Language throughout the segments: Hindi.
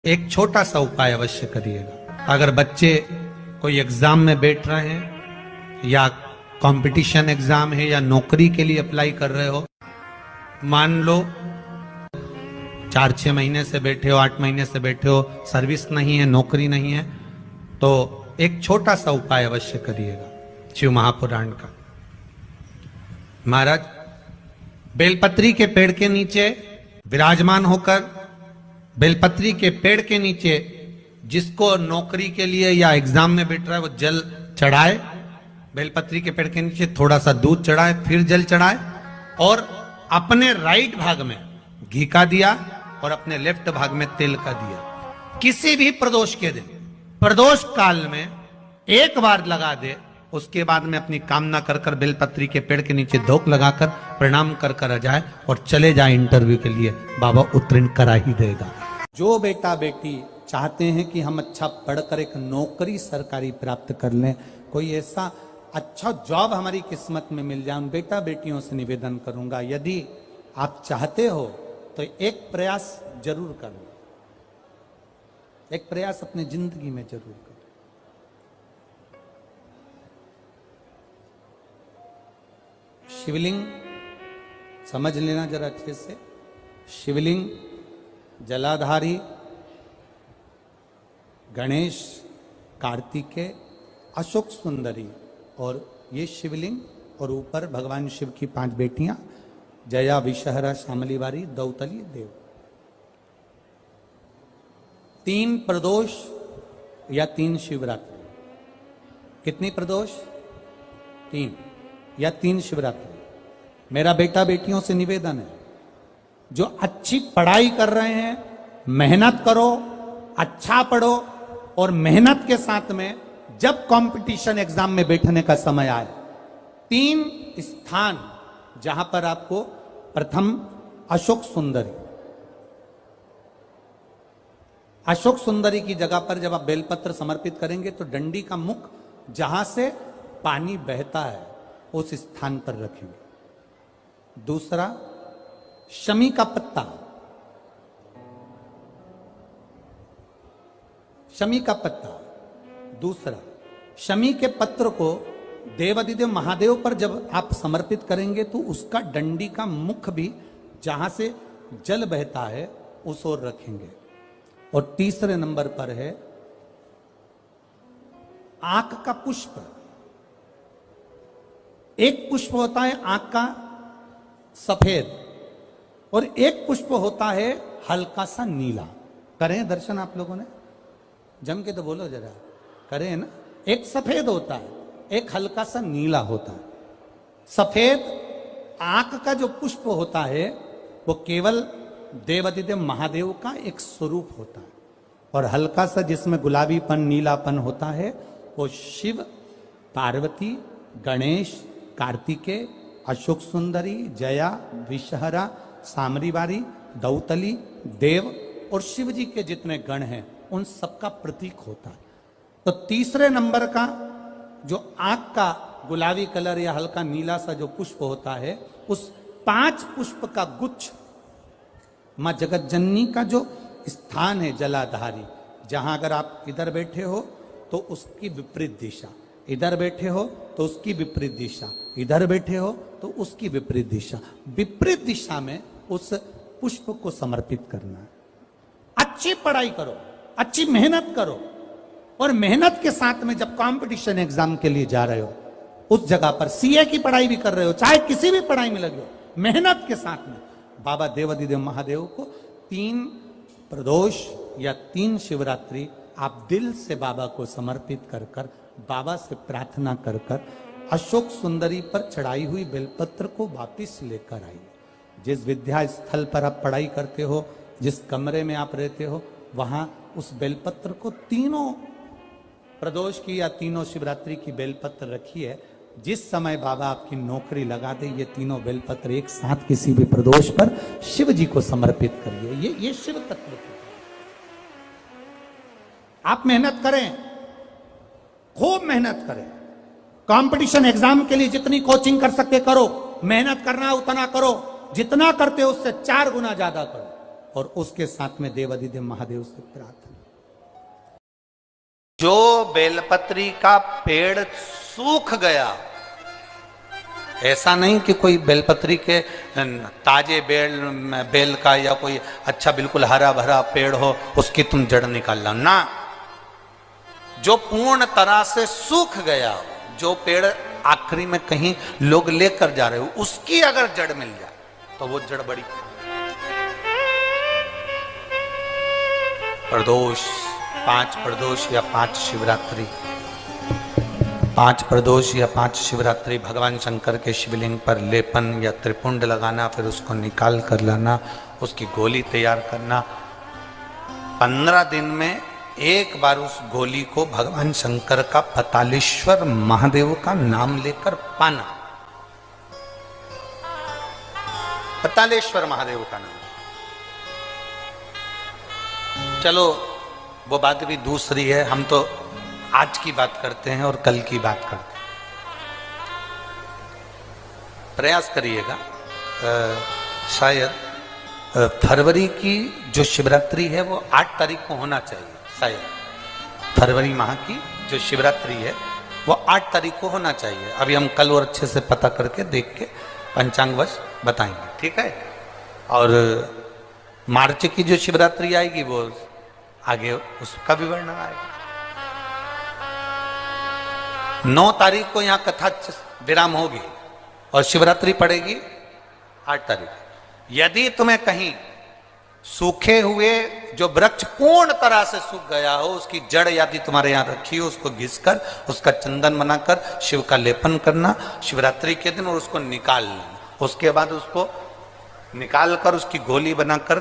एक छोटा सा उपाय अवश्य करिएगा। अगर बच्चे कोई एग्जाम में बैठ रहे हैं या कंपटीशन एग्जाम है या नौकरी के लिए अप्लाई कर रहे हो, मान लो 4-6 महीने से बैठे हो, 8 महीने से बैठे हो, सर्विस नहीं है, नौकरी नहीं है, तो एक छोटा सा उपाय अवश्य करिएगा शिव महापुराण का। महाराज बेलपत्री के पेड़ के नीचे विराजमान होकर, बेलपत्री के पेड़ के नीचे जिसको नौकरी के लिए या एग्जाम में बैठ रहा है वो जल चढ़ाए, बेलपत्री के पेड़ के नीचे थोड़ा सा दूध चढ़ाए, फिर जल चढ़ाए और अपने राइट भाग में घी का दिया और अपने लेफ्ट भाग में तेल का दिया। किसी भी प्रदोष के दिन, प्रदोष काल में एक बार लगा दे, उसके बाद में अपनी कामना कर कर बेलपत्री के पेड़ के नीचे धोख लगाकर प्रणाम कर कर आ जाए और चले जाए इंटरव्यू के लिए, बाबा उत्तीर्ण करा ही देगा। जो बेटा बेटी चाहते हैं कि हम अच्छा पढ़कर एक नौकरी सरकारी प्राप्त कर लें, कोई ऐसा अच्छा जॉब हमारी किस्मत में मिल जाए, उन बेटा बेटियों से निवेदन करूंगा, यदि आप चाहते हो तो एक प्रयास जरूर कर लो, एक प्रयास अपनी जिंदगी में जरूर करो। शिवलिंग समझ लेना जरा अच्छे से, शिवलिंग, जलाधारी, गणेश, कार्तिकेय, अशोक सुंदरी, और ये शिवलिंग, और ऊपर भगवान शिव की 5 बेटियां, जया, विषहरा, शामलीवारी, दौतली, देव। 3 प्रदोष या 3 शिवरात्रि। कितनी प्रदोष? 3 या 3 शिवरात्रि। मेरा बेटा बेटियों से निवेदन है, जो अच्छी पढ़ाई कर रहे हैं, मेहनत करो, अच्छा पढ़ो, और मेहनत के साथ में जब कंपटीशन एग्जाम में बैठने का समय आए, 3 स्थान जहां पर आपको, प्रथम अशोक सुंदरी, अशोक सुंदरी की जगह पर जब आप बेलपत्र समर्पित करेंगे तो डंडी का मुख जहां से पानी बहता है उस स्थान पर रखेंगे। दूसरा शमी का पत्ता, शमी का पत्ता। दूसरा शमी के पत्र को देवादिदेव महादेव पर जब आप समर्पित करेंगे तो उसका डंडी का मुख भी जहां से जल बहता है उस ओर रखेंगे। और तीसरे नंबर पर है आंख का पुष्प। एक पुष्प होता है आंख का सफेद और एक पुष्प होता है हल्का सा नीला। करें दर्शन आप लोगों ने? जम के तो बोलो जरा, करें ना? एक सफेद होता है, एक हल्का सा नीला होता है। सफेद आंख का जो पुष्प होता है वो केवल देवादिदेव महादेव का एक स्वरूप होता है, और हल्का सा जिसमें गुलाबीपन, नीलापन होता है वो शिव, पार्वती, गणेश, कार्तिकेय, अशोक सुंदरी, जया, विषहरा, सामरीवारी, दौतली, देव और शिव जी के जितने गण हैं उन सबका प्रतीक होता है। तो तीसरे नंबर का जो आंख का गुलाबी कलर या हल्का नीला सा जो पुष्प होता है, उस 5 पुष्प का गुच्छ मां जगत जननी का जो स्थान है जलाधारी, जहां अगर आप इधर बैठे हो तो उसकी विपरीत दिशा, इधर बैठे हो तो उसकी विपरीत दिशा, इधर बैठे हो तो उसकी विपरीत दिशा, विपरीत दिशा में उस पुष्प को समर्पित करना है। अच्छी पढ़ाई करो, अच्छी मेहनत करो, और मेहनत के साथ में जब कंपटीशन एग्जाम के लिए जा रहे हो, उस जगह पर सीए की पढ़ाई भी कर रहे हो, चाहे किसी भी पढ़ाई में लगे हो, मेहनत के साथ में बाबा देवादिदेव महादेव को 3 प्रदोष या 3 शिवरात्रि आप दिल से बाबा को समर्पित कर कर, बाबा से प्रार्थना कर कर अशोक सुंदरी पर चढ़ाई हुई बेलपत्र को वापिस लेकर आइए। जिस विद्या स्थल पर आप पढ़ाई करते हो, जिस कमरे में आप रहते हो, वहां उस बेलपत्र को 3 प्रदोष की या 3 शिवरात्रि की बेलपत्र रखिए। जिस समय बाबा आपकी नौकरी लगा दे, ये 3 बेलपत्र एक साथ किसी भी प्रदोष पर शिव जी को समर्पित करिए। ये शिव तत्व है। आप मेहनत करें, खूब मेहनत करें, कंपटीशन एग्जाम के लिए जितनी कोचिंग कर सकते करो, मेहनत करना उतना करो, जितना करते हो उससे 4 गुना ज्यादा करो, और उसके साथ में देवाधिदेव महादेव से प्रार्थना। जो बेलपत्री का पेड़ सूख गया, ऐसा नहीं कि कोई बेलपत्री के ताजे बेल का या कोई अच्छा बिल्कुल हरा भरा पेड़ हो उसकी तुम जड़ निकाल लो ना, जो पूर्ण तरह से सूख गया, जो पेड़ आखिरी में कहीं लोग लेकर जा रहे हो, उसकी अगर जड़ मिल जाए तो वो जड़ बड़ी। प्रदोष, 5 प्रदोष या 5 शिवरात्रि, 5 प्रदोष या 5 शिवरात्रि भगवान शंकर के शिवलिंग पर लेपन या त्रिपुंड लगाना, फिर उसको निकाल कर लाना, उसकी गोली तैयार करना। 15 दिन में एक बार उस गोली को भगवान शंकर का पतालेश्वर महादेव का नाम लेकर पाना। पतालेश्वर महादेव का नाम। चलो वो बात भी दूसरी है, हम तो आज की बात करते हैं और कल की बात करते हैं। प्रयास करिएगा, शायद फरवरी की जो शिवरात्रि है वो 8 तारीख को होना चाहिए। शायद फरवरी माह की जो शिवरात्रि है वो 8 तारीख को होना चाहिए। अभी हम कल और अच्छे से पता करके देख के पंचांगवश बताएंगे, ठीक है। और मार्च की जो शिवरात्रि आएगी वो आगे उसका विवरण आएगा। 9 तारीख को यहाँ कथा विराम होगी और शिवरात्रि पड़ेगी 8 तारीख। यदि तुम्हें कहीं सूखे हुए जो वृक्ष पूर्ण तरह से सूख गया हो, उसकी जड़ यदि तुम्हारे यहाँ रखी हो, उसको घिसकर उसका चंदन बनाकर शिव का लेपन करना शिवरात्रि के दिन और उसको निकाल लेना। उसके बाद उसको निकाल कर उसकी गोली बनाकर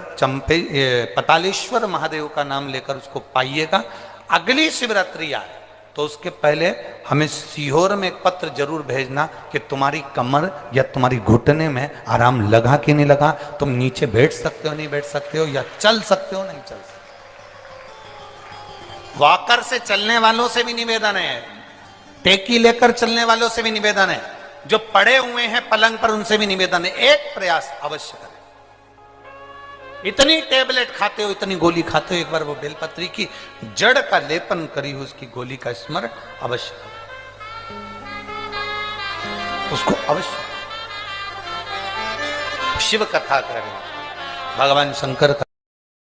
पतालेश्वर महादेव का नाम लेकर उसको पाइएगा। अगली शिवरात्रि आए तो उसके पहले हमें सीहोर में एक पत्र जरूर भेजना कि तुम्हारी कमर या तुम्हारी घुटने में आराम लगा कि नहीं लगा, तुम नीचे बैठ सकते हो नहीं बैठ सकते हो, या चल सकते हो नहीं चल सकते। वॉकर से चलने वालों से भी निवेदन है, टेकी लेकर चलने वालों से भी निवेदन है, जो पड़े हुए हैं पलंग पर उनसे भी निवेदन है, एक प्रयास अवश्य करें। इतनी टेबलेट खाते हो, इतनी गोली खाते हो, एक बार वो बेलपत्री की जड़ का लेपन करी हो, उसकी गोली का स्मरण अवश्य करें, उसको अवश्य शिव कथा करें, भगवान शंकर का